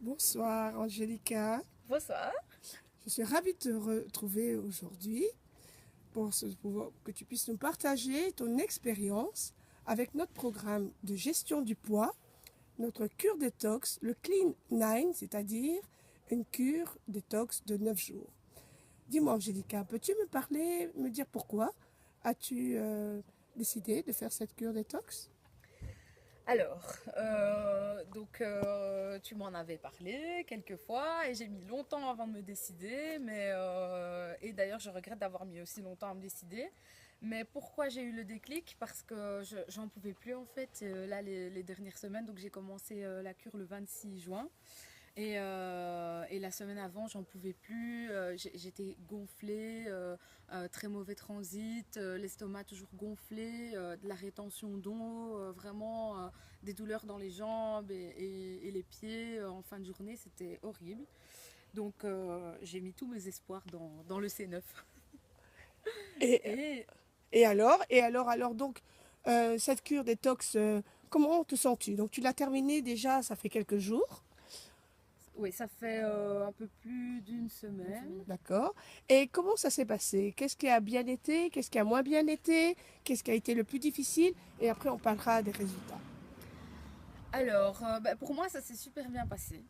Bonsoir Angélica, Bonsoir. je suis ravie de te retrouver aujourd'hui pour que tu puisses nous partager ton expérience avec notre programme de gestion du poids, notre cure détox, le Clean 9, c'est-à-dire une cure détox de 9 jours. Dis-moi Angélica, peux-tu me parler, me dire pourquoi as-tu décidé de faire cette cure détox? Alors, tu m'en avais parlé quelques fois et j'ai mis longtemps avant de me décider, et d'ailleurs je regrette d'avoir mis aussi longtemps à me décider. Mais pourquoi j'ai eu le déclic? Parce que j'en pouvais plus en fait, là les dernières semaines, donc j'ai commencé la cure le 26 juin. Et la semaine avant, j'en pouvais plus. J'étais gonflée, très mauvais transit, l'estomac toujours gonflé, de la rétention d'eau, vraiment des douleurs dans les jambes et les pieds en fin de journée. C'était horrible. Donc j'ai mis tous mes espoirs dans le C9. Et, Et et alors donc, cette cure détox, comment te sens-tu? Donc tu l'as terminée déjà, ça fait quelques jours. oui, ça fait un peu plus d'une semaine. D'accord. Et comment ça s'est passé? Qu'est-ce qui a bien été? Qu'est-ce qui a moins bien été? Qu'est-ce qui a été le plus difficile? Et après, on parlera des résultats. Alors, pour moi, ça s'est super bien passé.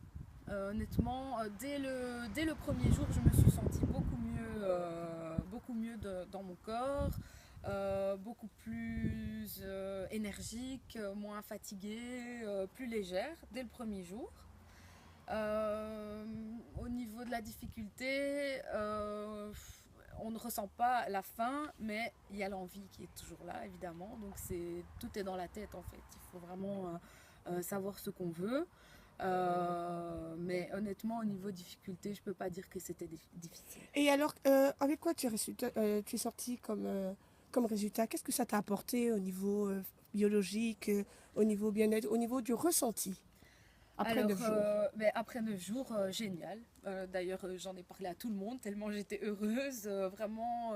Honnêtement, dès le premier jour, je me suis sentie beaucoup mieux dans mon corps, beaucoup plus énergique, moins fatiguée, plus légère dès le premier jour. Au niveau de la difficulté, on ne ressent pas la faim, mais il y a l'envie qui est toujours là, évidemment. Donc tout est dans la tête en fait. Il faut vraiment savoir ce qu'on veut. Mais honnêtement, au niveau difficulté, je peux pas dire que c'était difficile. Et alors, avec quoi tu es sorti comme résultat? Qu'est-ce que ça t'a apporté au niveau biologique, au niveau bien-être, au niveau du ressenti après 9 jours? Après 9 jours, génial. D'ailleurs, j'en ai parlé à tout le monde tellement j'étais heureuse. Vraiment,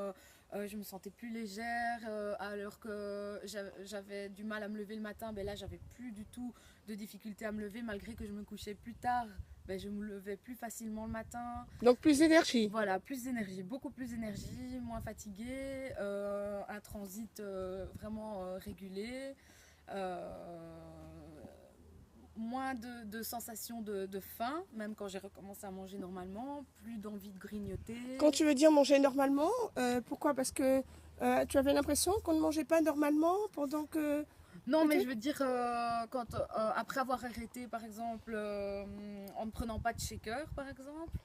je me sentais plus légère. Alors que j'avais du mal à me lever le matin, ben là, j'avais plus du tout de difficulté à me lever, malgré que je me couchais plus tard. Ben, je me levais plus facilement le matin. Donc plus d'énergie. Voilà, plus d'énergie, beaucoup plus d'énergie, moins fatiguée, un transit vraiment régulé. Euh, Moins de sensations de faim, même quand j'ai recommencé à manger normalement, plus d'envie de Quand grignoter. tu veux dire manger normalement, pourquoi? Parce que tu avais l'impression qu'on ne mangeait pas normalement pendant que... Non, mais je Peut-être. veux dire, après avoir arrêté, par exemple, en ne prenant pas de shaker, par exemple,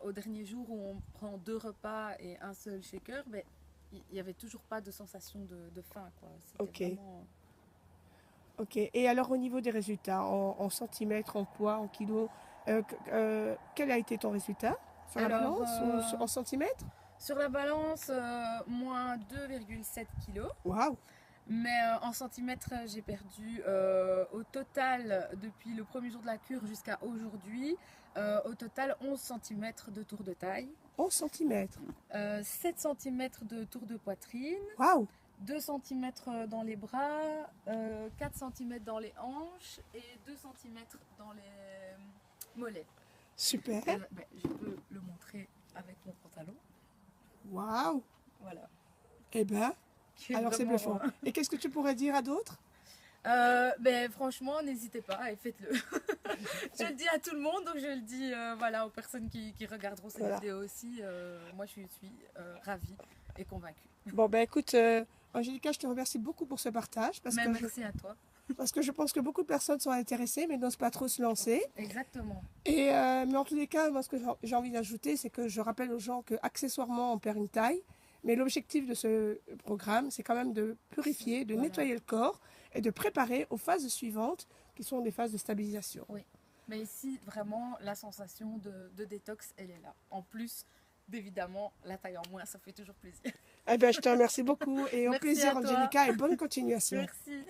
au dernier jour où on prend 2 repas et un seul shaker, ben, il n'y avait toujours pas de sensation de faim, quoi. C'était Ok, vraiment... ok. Et alors au niveau des résultats, en centimètres, en poids, en kilos, quel a été ton résultat? Sur la Alors, balance ou en centimètres? sur la balance, moins 2,7 kilos. Waouh! Mais en centimètres, j'ai perdu au total, depuis le premier jour de la cure jusqu'à aujourd'hui, au total 11 centimètres de tour de taille, 11 centimètres. 7 centimètres de tour de poitrine, Waouh! 2 centimètres dans les bras, 4 centimètres dans les hanches et 2 centimètres dans les mollets. Super! Je peux le montrer avec mon pantalon. Waouh! Voilà. Eh ben, Qui est alors c'est vraiment. bluffant. Et qu'est-ce que tu pourrais dire à d'autres? Franchement, n'hésitez pas et faites-le. Je le dis à tout le monde, donc je le dis voilà, aux personnes qui regarderont cette Voilà. vidéo aussi. Moi, je suis ravie et convaincue. Bon, ben écoute, Angélica, je te remercie beaucoup pour ce partage Mais merci à toi. parce que je pense que beaucoup de personnes sont intéressées mais n'osent pas trop se lancer. Exactement. Mais en tous les cas, moi, ce que j'ai envie d'ajouter, c'est que je rappelle aux gens que accessoirement, on perd une taille. Mais l'objectif de ce programme, c'est quand même de purifier, de Voilà. nettoyer le corps et de préparer aux phases suivantes, qui sont des phases de stabilisation. Oui. Mais ici, vraiment, la sensation de détox, elle est là. En plus, d'évidemment, la taille en moins, ça fait toujours plaisir. Eh bien, je te remercie beaucoup et au Merci plaisir, à toi. Angélica, et bonne continuation. Merci.